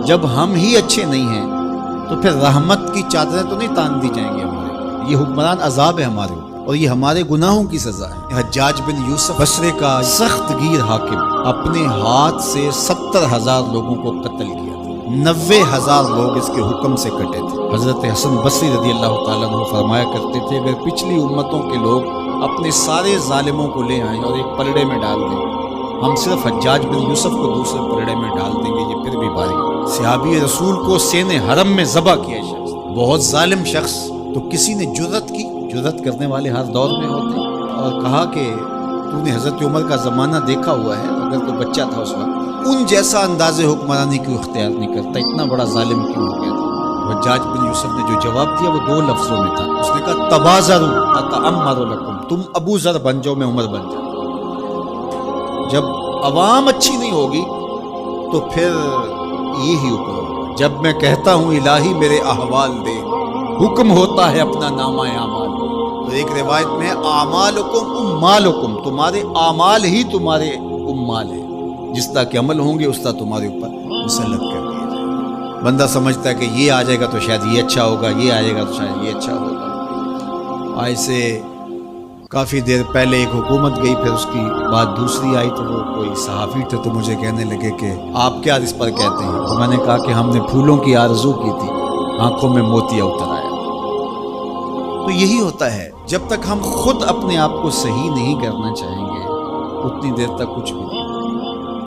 جب ہم ہی اچھے نہیں ہیں تو پھر رحمت کی چادریں تو نہیں تان دی جائیں گی ہمارے. یہ حکمران عذاب ہے ہمارے اوپر اور یہ ہمارے گناہوں کی سزا ہے. حجاج بن یوسف بصرے کا سخت گیر حاکم اپنے ہاتھ سے 70,000 لوگوں کو قتل کیا تھا. 90,000 لوگ اس کے حکم سے کٹے تھے. حضرت حسن بصری رضی اللہ تعالیٰ عنہ فرمایا کرتے تھے اگر پچھلی امتوں کے لوگ اپنے سارے ظالموں کو لے آئیں اور ایک پلڑے میں ڈال دیں، ہم صرف حجاج بن یوسف کو دوسرے پلڑے میں ڈال دیں گے، یہ پھر بھی باری. صحابی رسول کو سین حرم میں ذبح کیا شخص، بہت ظالم شخص. تو کسی نے جرأت کی، جرأت کرنے والے ہر دور میں ہوتے ہیں، اور کہا کہ تو نے حضرت عمر کا زمانہ دیکھا ہوا ہے، اگر تو بچہ تھا اس وقت، ان جیسا انداز حکمرانی کیوں اختیار نہیں کرتا، اتنا بڑا ظالم کیوں ہو گیا تھا. حجاج بن یوسف نے جو جواب دیا وہ 2 لفظوں میں تھا. اس نے کہا تبازروا اتعمر لکم، تم ابو ذر بن جاؤ میں عمر بن جاؤ. جب عوام اچھی نہیں ہوگی تو پھر یہی اوپر ہوگا. جب میں کہتا ہوں الہی میرے احوال دے، حکم ہوتا ہے اپنا نامہ اعمال. تو ایک روایت میں اعمالکم امالکم، تمہارے اعمال ہی تمہارے امال ہیں، جس طرح کے عمل ہوں گے اس طرح تمہارے اوپر مسلط کر دیا جائے گا. بندہ سمجھتا ہے کہ یہ آ جائے گا تو شاید یہ اچھا ہوگا، یہ آ جائے گا تو شاید یہ اچھا ہوگا. ایسے کافی دیر پہلے ایک حکومت گئی، پھر اس کی بعد دوسری آئی، تو وہ کوئی صحافی تھے تو مجھے کہنے لگے کہ آپ کیا اس پر کہتے ہیں؟ تو میں نے کہا کہ ہم نے پھولوں کی آرزو کی تھی، آنکھوں میں موتیا اتر آیا. تو یہی ہوتا ہے، جب تک ہم خود اپنے آپ کو صحیح نہیں کرنا چاہیں گے اتنی دیر تک کچھ بھی نہیں.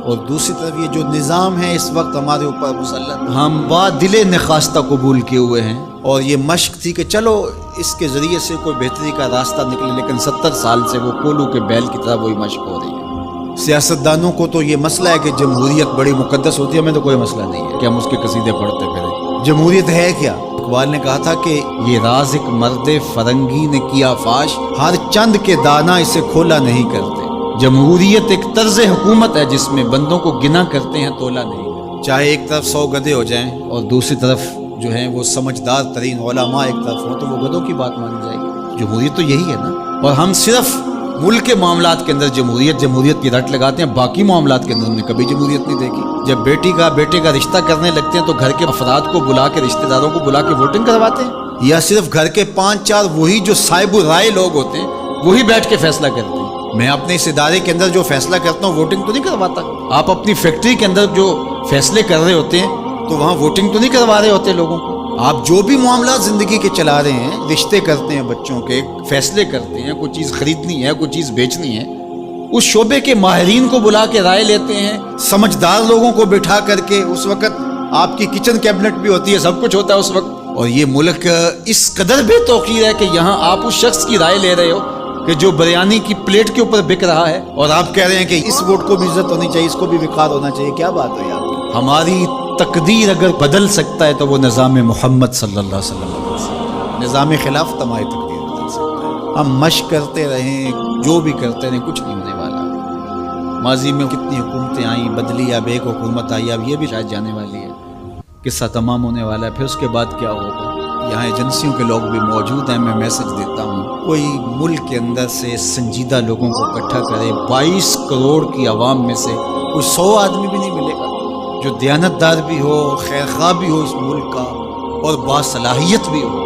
اور دوسری طرف یہ جو نظام ہے اس وقت ہمارے اوپر مسلط، ہم با دل نخواستہ قبول کیے ہوئے ہیں، اور یہ مشق تھی کہ چلو اس کے ذریعے سے کوئی بہتری کا راستہ نکلے، لیکن 70 سال سے وہ کولو کے بیل کی طرح وہی مشق ہو رہی ہے. سیاستدانوں کو تو یہ مسئلہ ہے کہ جمہوریت بڑی مقدس ہوتی ہے، ہمیں تو کوئی مسئلہ نہیں ہے کہ ہم اس کے قصیدے پڑھتے پھریں. جمہوریت ہے کیا؟ اقبال نے کہا تھا کہ یہ راز ایک مرد فرنگی نے کیا فاش، ہر چند کے دانا اسے کھولا نہیں کرتے. جمہوریت ایک طرز حکومت ہے جس میں بندوں کو گنا کرتے ہیں، تولا نہیں. چاہے ایک طرف 100 گدھے ہو جائیں اور دوسری طرف جو ہیں وہ سمجھدار ترین علماء ایک طرف ہوں، تو وہ گدھوں کی بات مانی جائے گی. جمہوریت تو یہی ہے نا. اور ہم صرف ملک کے معاملات کے اندر جمہوریت کی رٹ لگاتے ہیں، باقی معاملات کے اندر ہم نے کبھی جمہوریت نہیں دیکھی. جب بیٹے کا رشتہ کرنے لگتے ہیں تو گھر کے افراد کو بلا کے، رشتہ داروں کو بلا کے ووٹنگ کرواتے ہیں، یا صرف گھر کے 5-4 وہی جو صاحب رائے لوگ ہوتے ہیں وہی بیٹھ کے فیصلہ کرتے ہیں. میں اپنے اس ادارے کے اندر جو فیصلہ کرتا ہوں ووٹنگ تو نہیں کرواتا. آپ اپنی فیکٹری کے اندر جو فیصلے کر رہے ہوتے ہیں تو وہاں ووٹنگ تو نہیں کروا رہے ہوتے لوگوں کو. آپ جو بھی معاملات زندگی کے چلا رہے ہیں، رشتے کرتے ہیں بچوں کے، فیصلے کرتے ہیں، کوئی چیز خریدنی ہے، کوئی چیز بیچنی ہے، اس شعبے کے ماہرین کو بلا کے رائے لیتے ہیں، سمجھدار لوگوں کو بٹھا کر کے. اس وقت آپ کی کچن کیبنٹ بھی ہوتی ہے، سب کچھ ہوتا ہے اس وقت. اور یہ ملک اس قدر بے توقیر ہے کہ یہاں آپ اس شخص کی رائے لے رہے ہو کہ جو بریانی کی پلیٹ کے اوپر بک رہا ہے، اور آپ کہہ رہے ہیں کہ اس ووٹ کو بھی عزت ہونی چاہیے، اس کو بھی وقار ہونا چاہیے. کیا بات ہے آپ کی؟ ہماری تقدیر اگر بدل سکتا ہے تو وہ نظام محمد صلی اللہ علیہ وسلم بدل سکتا ہے. نظام خلافت ہماری تقدیر بدل سکتا ہے. ہم مشق کرتے رہیں، جو بھی کرتے رہیں، کچھ نہیں ہونے والا. ماضی میں کتنی حکومتیں آئیں، بدلی، اب ایک حکومت آئی، اب یہ بھی شاید جانے والی ہے. قصہ تمام ہونے والا ہے، پھر اس کے بعد کیا ہوگا. یہاں ایجنسیوں کے لوگ بھی موجود ہیں. میں میسج دیتا ہوں، کوئی ملک کے اندر سے سنجیدہ لوگوں کو اکٹھا کرے. 22 کروڑ کی عوام میں سے کوئی 100 آدمی بھی نہیں ملے گا جو دیانتدار بھی ہو، خیر خواہ بھی ہو اس ملک کا، اور باصلاحیت بھی ہو.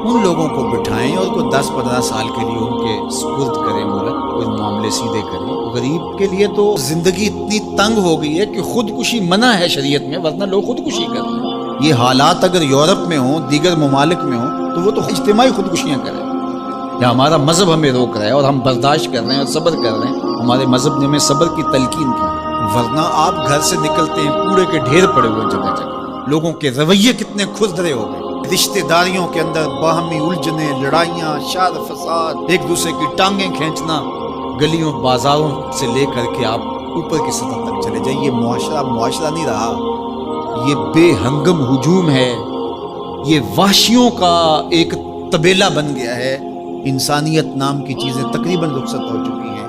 ان لوگوں کو بٹھائیں اور کوئی 10-15 سال کے لیے ان کے سپرد کریں ملک، کوئی معاملے سیدھے کریں. غریب کے لیے تو زندگی اتنی تنگ ہو گئی ہے کہ خودکشی منع ہے شریعت میں، ورنہ لوگ خودکشی کر رہے ہیں. یہ حالات اگر یورپ میں ہوں، دیگر ممالک میں ہوں، تو وہ تو اجتماعی خودکشیاں کریں. یا ہمارا مذہب ہمیں روک رہا ہے اور ہم برداشت کر رہے ہیں اور صبر کر رہے ہیں. ہمارے مذہب نے ہمیں صبر کی تلقین کی، ورنہ آپ گھر سے نکلتے ہیں کوڑے کے ڈھیر پڑے ہوئے جگہ جگہ. لوگوں کے رویے کتنے کھردرے ہو گئے. رشتہ داریوں کے اندر باہمی الجھنیں، لڑائیاں، شر فساد، ایک دوسرے کی ٹانگیں کھینچنا. گلیوں بازاروں سے لے کر کے آپ اوپر کی سطح تک چلے جائیں، یہ معاشرہ نہیں رہا. یہ بے ہنگم ہجوم ہے، یہ وحشیوں کا ایک طبیلہ بن گیا ہے. انسانیت نام کی چیزیں تقریباً رخصت ہو چکی ہیں.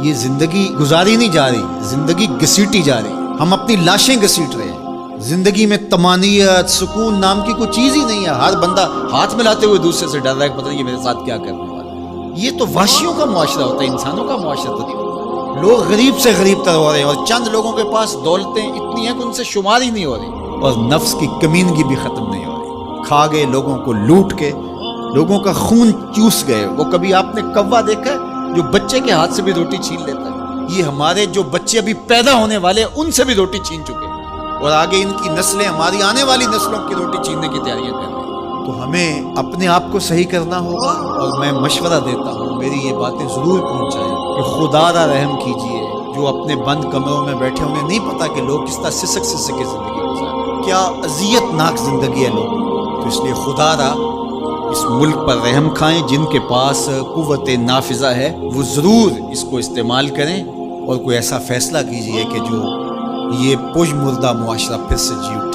یہ زندگی گزاری نہیں جا رہی، زندگی گھسیٹی جا رہی. ہم اپنی لاشیں گھسیٹ رہے ہیں. زندگی میں طمانینت، سکون نام کی کوئی چیز ہی نہیں ہے. ہر بندہ ہاتھ ملاتے ہوئے دوسرے سے ڈر رہا ہے کہ پتہ نہیں یہ میرے ساتھ کیا کرنے والا ہے. یہ تو وحشیوں کا معاشرہ ہوتا ہے، انسانوں کا معاشرہ تو نہیں ہوتا. لوگ غریب سے غریب تر ہو رہے ہیں، اور چند لوگوں کے پاس دولتیں اتنی ہیں کہ ان سے شمار ہی نہیں ہو رہی. اور نفس کی کمینگی بھی ختم نہیں ہو رہی. کھا گئے لوگوں کو لوٹ کے, لوگوں کا خون چوس گئے. وہ کبھی آپ نے کوا دیکھا ہے جو بچے کے ہاتھ سے بھی روٹی چھین لیتا ہے؟ یہ ہمارے جو بچے ابھی پیدا ہونے والے ہیں ان سے بھی روٹی چھین چکے ہیں, اور آگے ان کی نسلیں ہماری آنے والی نسلوں کی روٹی چھیننے کی تیاریاں کر رہی ہیں. تو ہمیں اپنے آپ کو صحیح کرنا ہوگا, اور میں مشورہ دیتا ہوں میری یہ باتیں ضرور پہنچائیں کہ خدا را رحم کیجئے. جو اپنے بند کمروں میں بیٹھے انہیں نہیں پتا کہ لوگ کس طرح سسک سسک کے زندگی گزاریں, کیا اذیت ناک زندگی ہے لوگوں. تو اس لیے خدا را اس ملک پر رحم کھائیں. جن کے پاس قوت نافذہ ہے وہ ضرور اس کو استعمال کریں, اور کوئی ایسا فیصلہ کیجئے کہ جو یہ پج مردہ معاشرہ پھر سے جی اٹھے.